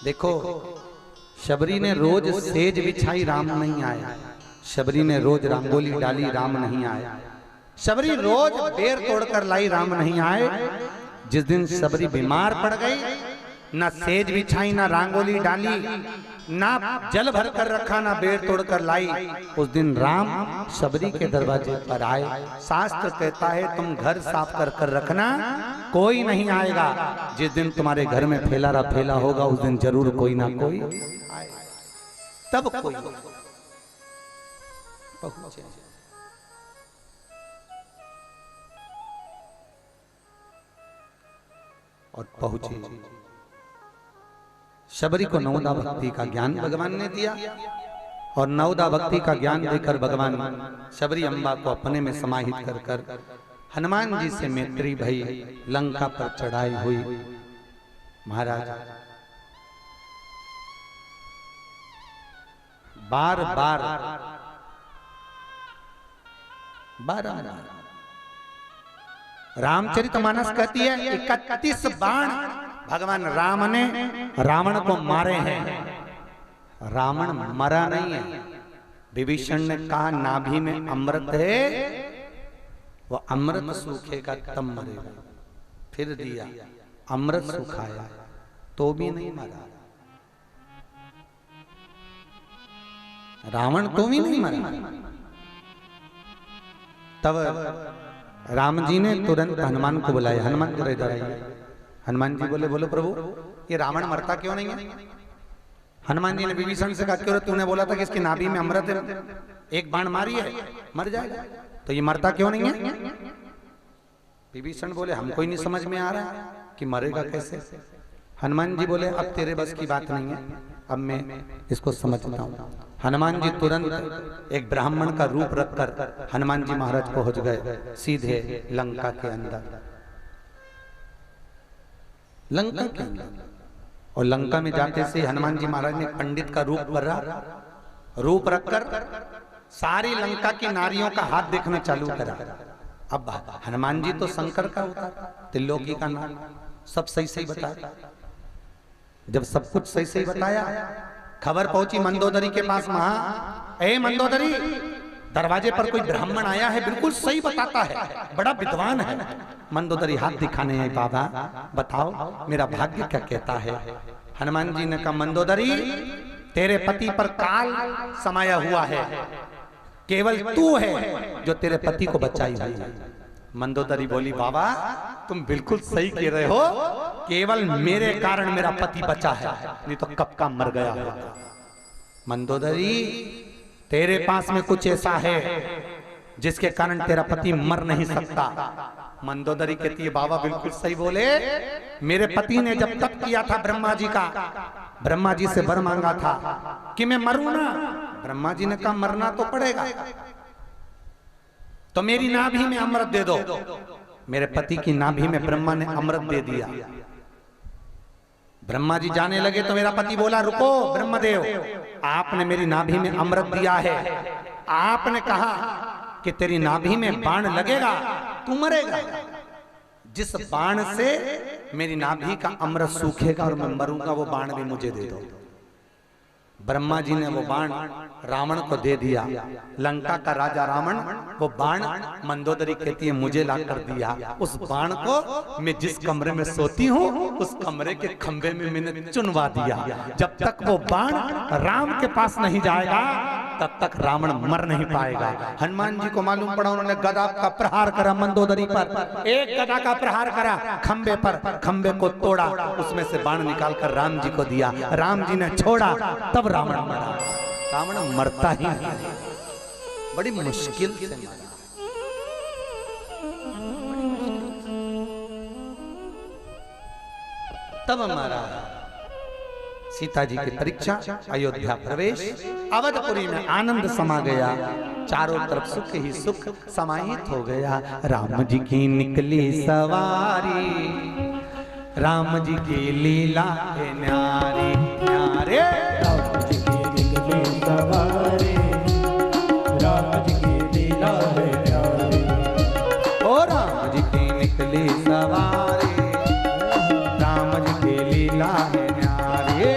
देखो, शबरी ने रोज सेज बिछाई, राम नहीं आया। शबरी ने रोज रंगोली डाली, राम नहीं आया। शबरी रोज बेर तोड़कर लाई, राम नहीं आए। जिस दिन शबरी बीमार पड़ गई, ना सेज बिछाई, ना रंगोली डाली, ना जल भर कर रखा, ना बेर तोड़कर लाई, उस दिन राम शबरी के दरवाजे पर आए। शास्त्र कहता है तुम घर साफ कर कर रखना, कोई नहीं आएगा। जिस दिन तुम्हारे घर में फैला फैला होगा, उस दिन जरूर कोई ना कोई आए, तब कोई पहुंचे। और पहुंचे। शबरी को नवदा भक्ति का ज्ञान भगवान ने दिया, और नवदा भक्ति का ज्ञान देकर भगवान शबरी अम्बा को अपने में समाहित कर कर हनुमान जी से मैत्री भई, लंका पर चढ़ाई हुई। महाराज बार बार रामचरितमानस कहती है 31 बाण भगवान राम ने रावण को मारे हैं। रावण मरा नहीं है। विभीषण ने कहा नाभि में अमृत है, वो अमृत सूखेगा तब मरेगा। फिर दिया, अमृत सुखाया तो भी नहीं मरा। रावण तो भी नहीं मरा। तब राम जी ने तुरंत हनुमान को बुलाया, हनुमान जरा इधर आइए। हनुमान जी बोले, बोलो प्रभु, ये रावण मरता क्यों नहीं है? हनुमान जी ने विभीषण से कहा, क्यों तूने बोला था कि इसकी नाभि में अमृत है, एक बाण मारी है मर जाएगा, तो ये मरता क्यों नहीं है? विभीषण बोले, हमको ही नहीं समझ में आ रहा कि मरेगा कैसे। हनुमान जी बोले, अब तेरे बस की बात नहीं है, अब मैं इसको समझता हूँ। हनुमान जी तुरंत एक ब्राह्मण का रूप रखकर हनुमान जी महाराज पहुंच गए सीधे लंका के अंदर। लंका के अंदर, और लंका में जाते से हनुमान जी महाराज ने पंडित का रूप रखकर सारी लंका की नारियों का हाथ देखना चालू करा। अब हनुमान जी तो शंकर का अवतार, त्रिलोकी का नाम सब सही सही बताया। जब सब कुछ सही सही बताया, खबर पहुंची मंदोदरी के पास। ए मंदोदरी, दरवाजे पर कोई ब्राह्मण आया है, बिल्कुल सही बताता है, बड़ा विद्वान है। मंदोदरी हाथ दिखाने आई, बाबा बताओ मेरा भाग्य क्या कहता है। हनुमान जी ने कहा, मंदोदरी तेरे पति पर काल समाया हुआ है, केवल तू है जो तेरे पति को बचाई हुई है। मंदोदरी बोली, बाबा तुम बिल्कुल सही कह रहे हो, केवल मेरे कारण मेरा पति बचा है, नहीं तो कब का मर गया होगा। मंदोदरी तेरे पास में कुछ ऐसा है जिसके कारण तेरा पति मर नहीं सकता। मंदोदरी कहती है, बाबा बिल्कुल सही बोले, मेरे पति ने जब तप किया था ब्रह्मा जी का, ब्रह्मा जी से वर मांगा था कि मैं मरूं ना। ब्रह्मा जी ने कहा मरना तो पड़ेगा, तो मेरी नाभि में अमृत दे दो। मेरे पति की नाभि में ब्रह्मा ने अमृत दे दिया। ब्रह्मा जी जाने लगे तो मेरा पति बोला, रुको ब्रह्मदेव, आपने मेरी नाभि में अमृत दिया है, आपने कहा कि तेरी नाभि में बाण लगेगा तू मरेगा। जिस बाण से मेरी नाभि का अमृत सूखेगा और मैं मरूंगा, वो बाण भी मुझे दे दो। ब्रह्मा जी ने वो बाण रावण को दे दिया। लंका का राजा रावण वो बाण, मंदोदरी कहती है, मुझे ला कर दिया। उस बाण को मैं जिस कमरे में सोती हूँ, उस कमरे के खंबे में मैंने चुनवा दिया। जब तक वो बाण राम के पास नहीं जाएगा, तब तक रावण मर नहीं पाएगा। हनुमान जी को मालूम पड़ा, उन्होंने गदा का प्रहार करा मंदोदरी पर। एक गदा का प्रहार करा खंबे पर, खंबे को तोड़ा, उसमें से बाण निकाल कर राम जी को दिया। राम जी ने छोड़ा, तब रावण मरा। रावण मरता ही नहीं, बड़ी मुश्किल से मरा। तब हमारा सीता जी की परीक्षा, अयोध्या प्रवेश, अवधपुरी में आनंद समा गया, चारों तरफ सुख ही सुख समाहित हो गया। राम जी की निकली सवारी, राम जी की लीला है न्यारी न्यारे। राम जी की निकली सवारी, राम जी की लीला है न्यारी। ओ राम जी की निकली सवारी, राम जी की लीला है न्यारी।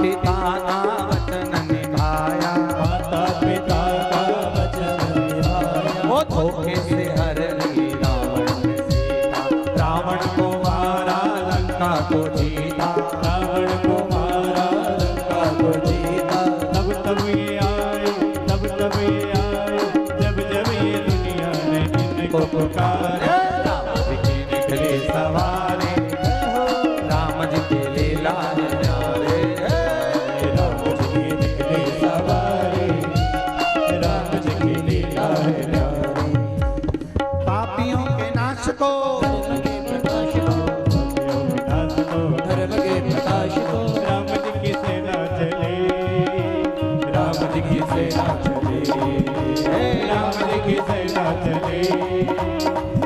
पिता का वचन निभाया, माता पिता का वचन निभाया, वो धोखे से हर ली रावण ने सीता, रावण को मारा लंका को जीता, रावण को मारा लंका को जीता। तब तब ये आए, तब तब ये आए, जब जब ये दुनिया ने इनको पुकारा। राम जी की निकली सवारी, राम जी की लीला है न्यारे, राम जी की निकली सवारी, राम जी की लीला है न्यारी। पापियों के नाश को, विनाश को, धर्म के प्रकाश को, राम जी की सेना चले, राम जी की सेना चले, राम जी की सेना चले,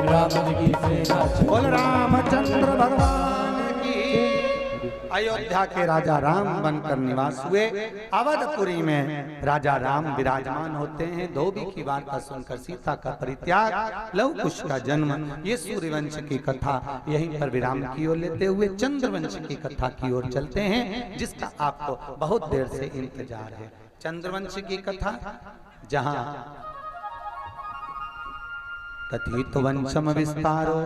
राम जी की सेना चले। बोल रामचंद्र भगवान की। अयोध्या के राजा राम बनकर निवास हुए। अवधपुरी में राजा राम विराजमान होते हैं। धोबी की वार्ता सुनकर सीता का परित्याग, लव कुश का जन्म, ये सूर्यवंश की कथा यहीं पर विराम की ओर लेते हुए चंद्रवंश की कथा की ओर चलते हैं, जिसका आपको बहुत देर से इंतजार है। चंद्रवंश की कथा, जहां कथित वंशम विस्तारो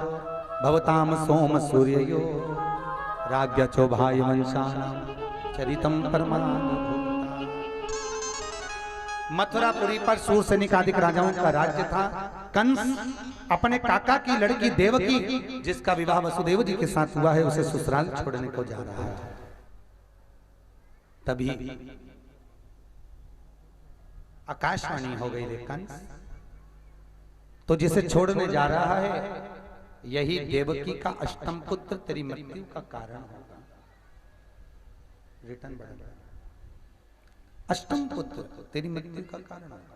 भवताम सोम सूर्यो राज्ञ चौभाई वंशानां चरितम परमाद्भुता। मथुरापुरी पर सूरसेनिक आदि राजाओं का राज्य था। कंस अपने काका की लड़की देवकी, जिसका विवाह वसुदेव जी के साथ हुआ है, उसे ससुराल छोड़ने को जा रहा है। तभी आकाशवाणी हो गई, रे कंस, तो जिसे छोड़ने जा रहा है यही देवकी का अष्टम पुत्र तेरी मृत्यु का कारण होगा। रिटर्न बढ़ा, अष्टम पुत्र तेरी मृत्यु का कारण होगा।